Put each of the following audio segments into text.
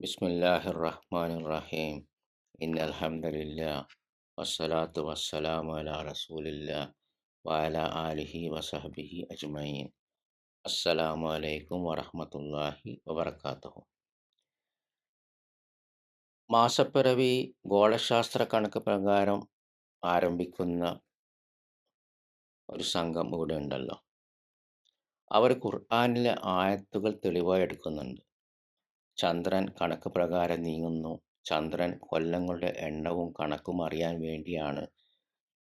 ബിസ്മില്ലാഹിർ റഹ്മാനിർ റഹീം. ഇന്നൽ ഹംദലില്ലാ വസ്സലാത്തു വസ്സലാമു അലാ റസൂലില്ലാ വഅലാ ആലിഹി വസഹ്ബിഹി അജ്മഈൻ. അസ്സലാമു അലൈക്കും വറഹ്മത്തുള്ളാഹി വബറകാതുഹു. മാസപ്പിറവി ഗോളശാസ്ത്ര കണക്ക് പ്രകാരം ആരംഭിക്കുന്ന ഒരു സംഘം ഇവിടെ ഉണ്ടല്ലോ. അവർ ഖുർആനിലെ ആയത്തുകൾ തെളിവായി എടുക്കുന്നുണ്ട്. ചന്ദ്രൻ കണക്ക് പ്രകാരം നീങ്ങുന്നു. ചന്ദ്രൻ കൊല്ലങ്ങളുടെ എണ്ണവും കണക്കും അറിയാൻ വേണ്ടിയാണ്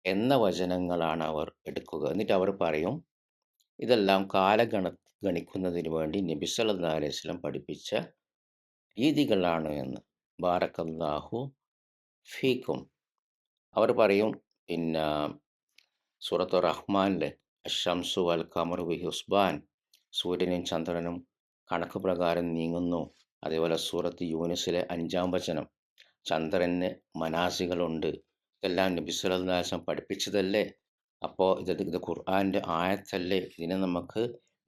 എന്ന വചനങ്ങളാണ് അവർ എടുക്കുക. എന്നിട്ട് അവർ പറയും ഇതെല്ലാം ഗണിക്കുന്നതിന് വേണ്ടി നബി സല്ലല്ലാഹു അലൈഹി വസല്ലം പഠിപ്പിച്ച രീതികളാണ് എന്ന്. ബാറക്കല്ലാഹു ഫീക്കും. അവർ പറയും പിന്നെ സൂറത്തു റഹ്മാനിലെ അശംസു വൽ ഖമറു ബിഹുസ്ബാൻ, സൂര്യനും ചന്ദ്രനും കണക്ക് പ്രകാരം നീങ്ങുന്നു. അതേപോലെ സൂറത്ത് യൂനുസിലെ 5-ാം വചനം, ചന്ദ്രന് മനാസികളുണ്ട്. ഇതെല്ലാം നബി സല്ലല്ലാഹു അലൈഹി വസല്ലം പഠിപ്പിച്ചതല്ലേ. അപ്പോൾ ഇത് ഖുർആൻ്റെ ആയത്തല്ലേ. ഇതിനെ നമുക്ക്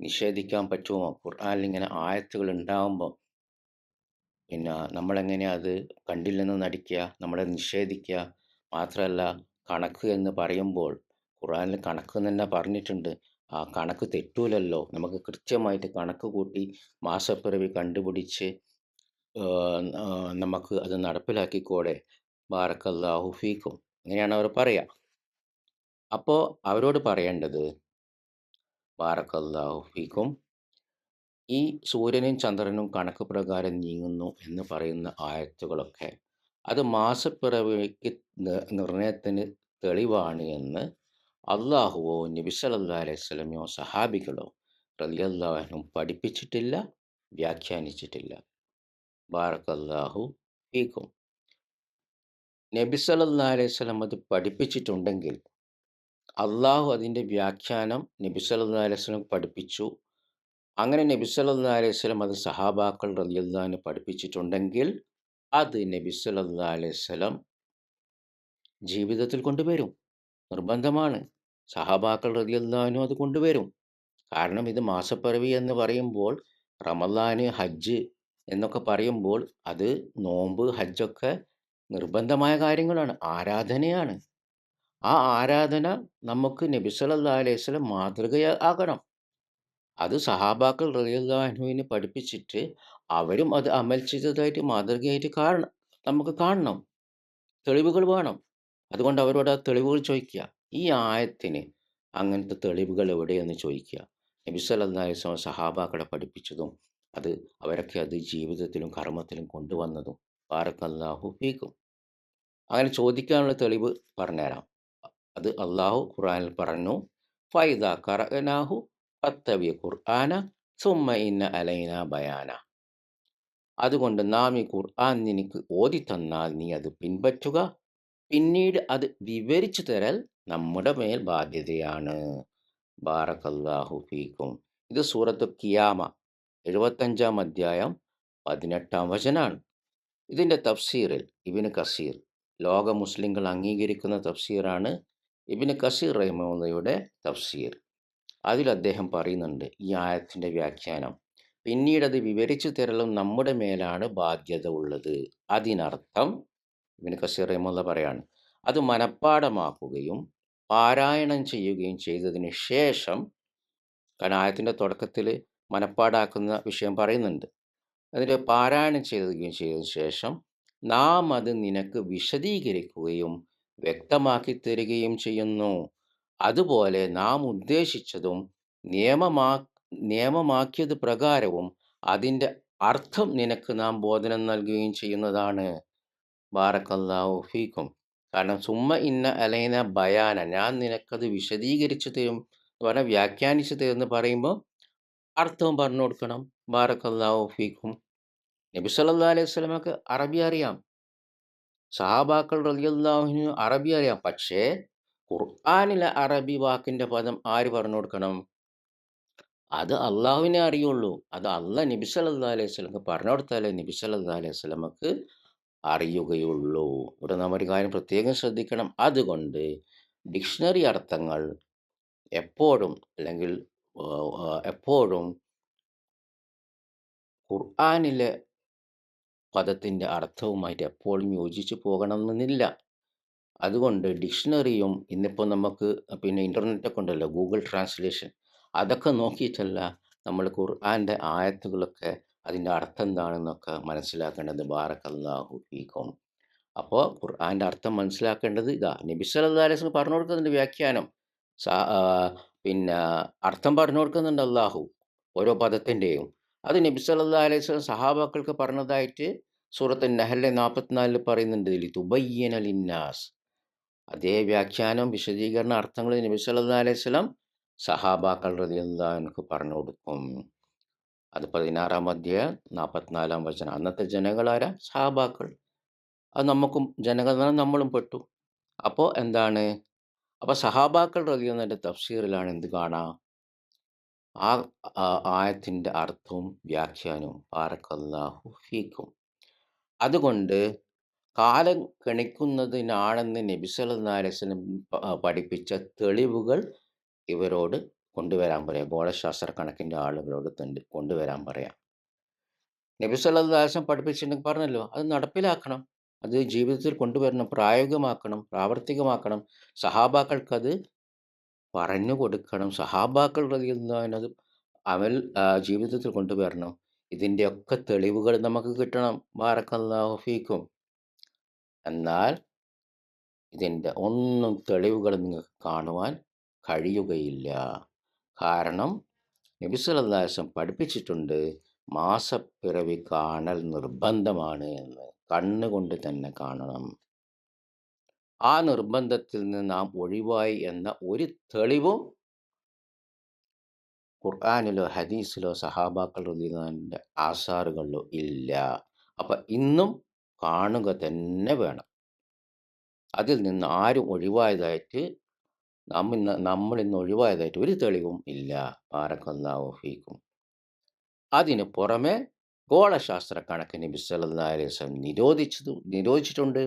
നിഷേധിക്കാൻ പറ്റുമോ? ഖുർആനിൽ ഇങ്ങനെ ആയത്തുകൾ ഉണ്ടാകുമ്പോൾ പിന്നെ നമ്മളെങ്ങനെയാണ് അത് കണ്ടില്ലെന്ന് നടിക്കുക, നമ്മളെ നിഷേധിക്കുക? മാത്രമല്ല, കണക്ക് എന്ന് പറയുമ്പോൾ ഖുർആനിൽ കണക്ക് തന്നെ പറഞ്ഞിട്ടുണ്ട്. ആ കണക്ക് തെറ്റൂലല്ലോ. നമുക്ക് കൃത്യമായിട്ട് കണക്ക് കൂട്ടി മാസപ്പിറവി കണ്ടുപിടിച്ച് നമുക്ക് അത് നടപ്പിലാക്കിക്കൂടെ? ബാറക്കല്ലാഹു ഫീക്കും. അങ്ങനെയാണ് അവർ പറയുക. അപ്പോൾ അവരോട് പറയേണ്ടത് ബാറക്കല്ലാഹു ഫീക്കും, ഈ സൂര്യനും ചന്ദ്രനും കണക്ക് പ്രകാരം നീങ്ങുന്നു എന്ന് പറയുന്ന ആയത്തുകളൊക്കെ അത് മാസപ്പിറവിക്ക് നിർണയത്തിന് തെളിവാണ് എന്ന് അള്ളാഹുവോ നബി സല്ലല്ലാഹു അലൈഹി വസല്ലമയോ സഹാബികളോ റളിയല്ലാഹു അൻഹും പഠിപ്പിച്ചിട്ടില്ല, വ്യാഖ്യാനിച്ചിട്ടില്ല. ബാറക്കല്ലാഹു ഫീക്കും. നബി സല്ലല്ലാഹു അലൈഹി വസല്ലം അത് പഠിപ്പിച്ചിട്ടുണ്ടെങ്കിൽ അള്ളാഹു അതിൻ്റെ വ്യാഖ്യാനം നബി സല്ലല്ലാഹു അലൈഹി വസല്ലം പഠിപ്പിച്ചു. അങ്ങനെ നബി സല്ലല്ലാഹു അലൈഹി വസല്ലം അത് സഹാബാക്കൾ റളിയല്ലാഹു അൻഹു പഠിപ്പിച്ചിട്ടുണ്ടെങ്കിൽ അത് നബി സല്ലല്ലാഹു അലൈഹി വസല്ലം ജീവിതത്തിൽ കൊണ്ടുവരും. നിർബന്ധമാണ്. സഹാബാക്കൾ റളിയല്ലാഹു അൻഹു അത് കൊണ്ടുവരും. കാരണം ഇത് മാസപ്പിറവി എന്ന് പറയുമ്പോൾ റമളാന്, ഹജ്ജ് എന്നൊക്കെ പറയുമ്പോൾ അത് നോമ്പ്, ഹജ്ജൊക്കെ നിർബന്ധമായ കാര്യങ്ങളാണ്, ആരാധനയാണ്. ആ ആരാധന നമുക്ക് നബി സല്ലല്ലാഹു അലൈഹി വസല്ലം മാതൃകയാകണം. അത് സഹാബാക്കൾ റളിയല്ലാഹു അൻഹുവിനെ പഠിപ്പിച്ചിട്ട് അവരും അത് അമൽ ചെയ്തതായിട്ട് മാതൃകയായിട്ട് നമുക്ക് കാണണം. തെളിവുകൾ വേണം. അതുകൊണ്ട് അവരോട് ആ തെളിവുകൾ ചോദിക്കുക. ഈ ആയത്തിന് അങ്ങനത്തെ തെളിവുകൾ എവിടെയെന്ന് ചോദിക്കുക. നബി സല്ലല്ലാഹു അലൈഹി വസല്ലം സഹാബാക്കളെ പഠിപ്പിച്ചതും അത് അവരൊക്കെ അത് ജീവിതത്തിലും കർമ്മത്തിലും കൊണ്ടുവന്നതും. ബാറക്കല്ലാഹു ഫീക്കും. അങ്ങനെ ചോദിക്കാനുള്ള തെളിവ് പറഞ്ഞുതരാം. അത് അള്ളാഹു ഖുർആനിൽ പറഞ്ഞു, ഫൈദ ഖറഅനാഹു ഫത്തബി ഖുർആന സുമ്മ ഇന്ന അലൈന ബയാന. അതുകൊണ്ട് നാം ഈ ഖുർആൻ നിനക്ക് ഓതി തന്നാൽ നീ അത് പിൻപറ്റുക, പിന്നീട് അത് വിവരിച്ചു തരൽ നമ്മുടെ മേൽ ബാധ്യതയാണ്. ബാറക്കല്ലാഹു ഫീക്കും. ഇത് സൂറത്തു ഖിയാമ 75-ാം അധ്യായം 18-ാം വചനാണ്. ഇതിൻ്റെ തഫ്സീറിൽ ഇബ്നു കസീർ, ലോക മുസ്ലിങ്ങൾ അംഗീകരിക്കുന്ന തഫ്സീറാണ് ഇബ്നു കസീർ റഹിമഹുള്ളയുടെ തഫ്സീർ. അതിൽ അദ്ദേഹം പറയുന്നുണ്ട് ഈ ആയത്തിൻ്റെ വ്യാഖ്യാനം, പിന്നീട് അത് വിവരിച്ചു തരലും നമ്മുടെ മേലാണ് ബാധ്യത ഉള്ളത്. അതിനർത്ഥം ഇബ്നു കസീർ റഹിമഹുള്ള പറയാണ്, അത് മനഃപ്പാഠമാക്കുകയും പാരായണം ചെയ്യുകയും ചെയ്തതിന് ശേഷം, കാരണം ആയത്തിൻ്റെ തുടക്കത്തിൽ മനഃപ്പാടാക്കുന്ന വിഷയം പറയുന്നുണ്ട്, അതിൻ്റെ പാരായണം ചെയ്തതിന് ശേഷം നാം അത് നിനക്ക് വിശദീകരിക്കുകയും വ്യക്തമാക്കി തരികയും ചെയ്യുന്നു. അതുപോലെ നാം ഉദ്ദേശിച്ചതും നിയമമാക്കിയത് പ്രകാരവും അതിൻ്റെ അർത്ഥം നിനക്ക് നാം ബോധനം നൽകുകയും ചെയ്യുന്നതാണ്. ബാറക്കല്ലാഹു ഫീക്കും. കാരണം സുമ്മ ഇന്ന അലൈന ബയാന, ഞാൻ നിനക്കത് വിശദീകരിച്ചു തരും എന്ന് പറഞ്ഞാൽ വ്യാഖ്യാനിച്ചു തരും എന്ന് പറയുമ്പോൾ അർത്ഥവും പറഞ്ഞു കൊടുക്കണം. ബാറക്കല്ലാഹു ഫീക്കും. നബി സല്ലല്ലാഹു അലൈഹി വസല്ലമക്ക് അറബി അറിയാം, സഹാബാക്കൾ റളിയല്ലാഹു അൻഹു അറബി അറിയാം. പക്ഷേ ഖുർആനിലെ അറബി വാക്കിൻ്റെ പദം ആര് പറഞ്ഞു കൊടുക്കണം? അത് അള്ളാഹുവിനെ അറിയുള്ളൂ. അത് അള്ളാഹ് നബി സല്ലല്ലാഹു അലൈഹി വസല്ലമക്ക് പറഞ്ഞു കൊടുത്താലേ നബി സല്ലല്ലാഹു അലൈഹി വസല്ലമക്ക് അറിയുകയുള്ളൂ. ഇവിടെ നാം ഒരു കാര്യം പ്രത്യേകം ശ്രദ്ധിക്കണം. അതുകൊണ്ട് ഡിക്ഷണറി അർത്ഥങ്ങൾ എപ്പോഴും എപ്പോഴും ഖുർആനിലെ പദത്തിൻ്റെ അർത്ഥവുമായിട്ട് എപ്പോഴും യോജിച്ച് പോകണമെന്നില്ല. അതുകൊണ്ട് ഡിക്ഷണറിയും ഇന്നിപ്പോൾ നമുക്ക് പിന്നെ ഇൻ്റർനെറ്റൊക്കെ ഉണ്ടല്ലോ, ഗൂഗിൾ ട്രാൻസ്ലേഷൻ, അതൊക്കെ നോക്കിയിട്ടല്ല നമ്മൾ ഖുർആൻ്റെ ആയത്തുകളൊക്കെ അതിൻ്റെ അർത്ഥം എന്താണെന്നൊക്കെ മനസ്സിലാക്കേണ്ടത്. ബാറക്കല്ലാഹു ഫീക്കും. അപ്പോൾ ഖുർആൻ്റെ അർത്ഥം മനസ്സിലാക്കേണ്ടത് ഇതാ, നബി സല്ലല്ലാഹു അലൈഹി വസല്ലം പറഞ്ഞു കൊടുക്കുന്നുണ്ട് വ്യാഖ്യാനം. സാ- ആ, പിന്നെ അർത്ഥം പറഞ്ഞു കൊടുക്കുന്നുണ്ട് അള്ളാഹു ഓരോ പദത്തിൻ്റെയും. അത് നബി സല്ലല്ലാഹു അലൈഹി വസല്ലം സഹാബാക്കൾക്ക് പറഞ്ഞതായിട്ട് സൂറത്ത് നഹലിലെ 44 പറയുന്നുണ്ട്, തുബയ്യന ലിന്നാസ്. അതേ വ്യാഖ്യാനം, വിശദീകരണ അർത്ഥങ്ങൾ നബി സല്ലല്ലാഹു അലൈഹി വസല്ലം സഹാബാക്കൾ റളിയല്ലാഹു അൻഹു പറഞ്ഞു കൊടുക്കും. അത് 16-ാം അധ്യായം 44-ാം വചനം. അന്നത്തെ ജനങ്ങളാരാ? സഹാബാക്കൾ. അത് നമുക്കും ജനങ്ങൾ നമ്മളും പെട്ടു. അപ്പോൾ എന്താണ്? അപ്പോൾ സഹാബാക്കൾ റളിയല്ലാഹുവിൻ്റെ തഫ്സീറിലാണ് എന്ത് കാണാം? ആ ആയത്തിൻ്റെ അർത്ഥവും വ്യാഖ്യാനവും. ബാറക്കല്ലാഹു ഫീക്കും. അതുകൊണ്ട് കാലം ഗണിക്കുന്നതിനാണെന്ന് നബി സല്ലല്ലാഹു അലൈഹി വസല്ലം പഠിപ്പിച്ച തെളിവുകൾ ഇവരോട് കൊണ്ടുവരാൻ പറയാം. ഗോളശാസ്ത്ര കണക്കിൻ്റെ ആളുകളോട് കൊണ്ടുവരാൻ പറയാം. നബി സല്ലല്ലാഹു അലൈഹി വസല്ലം പഠിപ്പിച്ചിട്ടുണ്ടെങ്കിൽ പറഞ്ഞല്ലോ, അത് നടപ്പിലാക്കണം, അത് ജീവിതത്തിൽ കൊണ്ടുവരണം, പ്രായോഗികമാക്കണം, പ്രാവർത്തികമാക്കണം. സഹാബാക്കൾക്കത് പറഞ്ഞു കൊടുക്കണം. സഹാബാക്കൾ റളിയല്ലാഹു അൻഹു അത് അമൽ ജീവിതത്തിൽ കൊണ്ടുവരണം. ഇതിൻ്റെയൊക്കെ തെളിവുകൾ നമുക്ക് കിട്ടണം. ബാറക്കല്ലാഹു ഫീക്കും. എന്നാൽ ഇതിൻ്റെ ഒന്നും തെളിവുകൾ നിങ്ങൾക്ക് കാണുവാൻ കഴിയുകയില്ല. കാരണം നബി സല്ലല്ലാഹു അലൈഹി വസല്ലം പഠിപ്പിച്ചിട്ടുണ്ട്, മാസപ്പിറവി കാണൽ നിർബന്ധമാണ് എന്ന്. കണ്ണുകൊണ്ട് തന്നെ കാണണം. ആ നിർബന്ധത്തിൽ നിന്ന് നാം ഒഴിവായി എന്ന ഒരു തെളിവും ഖുർആനിലോ ഹദീസിലോ സഹാബാക്കൾ റളിയല്ലാഹുവിൻ്റെ ആസാറുകളിലോ ഇല്ല. അപ്പം ഇന്നും കാണുക തന്നെ വേണം. അതിൽ നിന്ന് ആരും ഒഴിവായതായിട്ട് നമ്മളിന്ന് ഒഴിവായതായിട്ട് ഒരു തെളിവും ഇല്ല. ബാറക്കല്ലാഹു ഫീക്കും. അതിന് പുറമെ ഗോളശാസ്ത്ര കണക്ക് നബി സല്ലല്ലാഹു അലൈഹി വസല്ലം നിരോധിച്ചിട്ടുണ്ട്.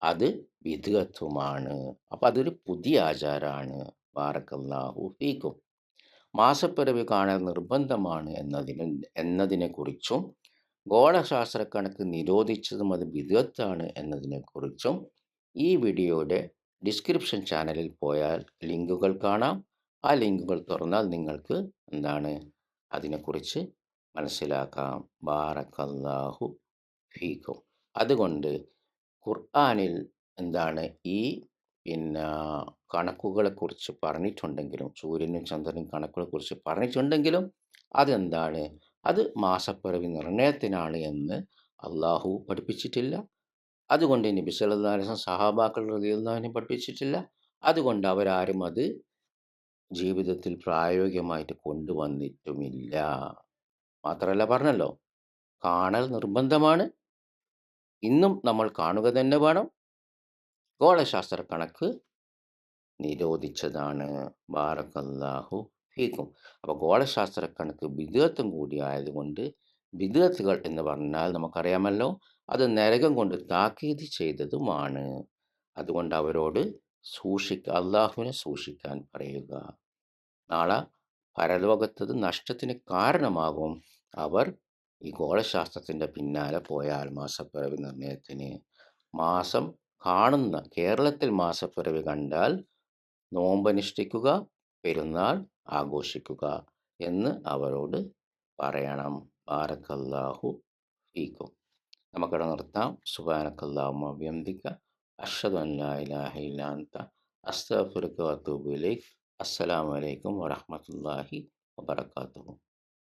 അത് വിദ്അത്തുമാണ്. അപ്പം അതൊരു പുതിയ ആചാരമാണ്. ബാറക്കല്ലാഹു ഫീക്കും. മാസപ്പിറവി കാണൽ നിർബന്ധമാണ് എന്നതിനെക്കുറിച്ചും ഗോളശാസ്ത്ര കണക്ക് നിരോധിച്ചതും അത് വിദ്അത്താണ് എന്നതിനെക്കുറിച്ചും ഈ വീഡിയോയുടെ ഡിസ്ക്രിപ്ഷൻ ചാനലിൽ പോയാൽ ലിങ്കുകൾ കാണാം. ആ ലിങ്കുകൾ തുറന്നാൽ നിങ്ങൾക്ക് എന്താണ് അതിനെക്കുറിച്ച് മനസ്സിലാക്കാം. ബാറക്കല്ലാഹു ഫീക്കും. അതുകൊണ്ട് ഖുർആനിൽ എന്താണ് ഈ പിന്നെ കണക്കുകളെക്കുറിച്ച് പറഞ്ഞിട്ടുണ്ടെങ്കിലും, സൂര്യനും ചന്ദ്രനും കണക്കുകളെക്കുറിച്ച് പറഞ്ഞിട്ടുണ്ടെങ്കിലും അതെന്താണ്? അത് മാസപ്പിറവി നിർണയത്തിനാണ് എന്ന് അള്ളാഹു പഠിപ്പിച്ചിട്ടില്ല. അതുകൊണ്ട് നബി സല്ലല്ലാഹു അലൈഹി വസല്ലം സഹാബാക്കൾ റളിയല്ലാഹു അൻഹും പഠിപ്പിച്ചിട്ടില്ല. അതുകൊണ്ട് അവരാരും അത് ജീവിതത്തിൽ പ്രായോഗികമായിട്ട് കൊണ്ടുവന്നിട്ടുമില്ല. മാത്രമല്ല പറഞ്ഞല്ലോ, കാണൽ നിർബന്ധമാണ്. ഇന്നും നമ്മൾ കാണുക തന്നെ വേണം. ഗോളശാസ്ത്ര കണക്ക് നിരോധിച്ചതാണ്. ബാറക്കല്ലാഹു ഫീക്കും. അപ്പോൾ ഗോളശാസ്ത്ര കണക്ക് ബിദ്അത്തും കൂടി ആയതുകൊണ്ട്, ബിദ്അത്തുകൾ എന്ന് പറഞ്ഞാൽ നമുക്കറിയാമല്ലോ, അത് നരകം കൊണ്ട് താക്കീത് ചെയ്തതുമാണ്. അതുകൊണ്ട് അവരോട് അള്ളാഹുവിനെ സൂക്ഷിക്കാൻ പറയുക. നാളെ പരലോകത്തത് നഷ്ടത്തിന് കാരണമാകും അവർ ഈ ഗോളശാസ്ത്രത്തിൻ്റെ പിന്നാലെ പോയാൽ. മാസപ്പിറവി നിർണയത്തിന് മാസം കാണുന്ന കേരളത്തിൽ മാസപ്പിറവി കണ്ടാൽ നോമ്പനുഷ്ഠിക്കുക, പെരുന്നാൾ ആഘോഷിക്കുക എന്ന് അവരോട് പറയണം. ബാറക്കല്ലാഹു ഫീക്കും. നമുക്കിവിടെ നിർത്താം. സുബ്ഹാനക്കല്ലാഹുമ്മ വബിഹംദിക അഷ്ഹദു അൻ ലാ ഇലാഹ ഇല്ലാ അൻത അസ്തഗ്ഫിറുക വഅതൂബു ഇലൈക്. അസ്സലാമു അലൈക്കും വറഹ്മത്തുള്ളാഹി വബറകാതുഹു.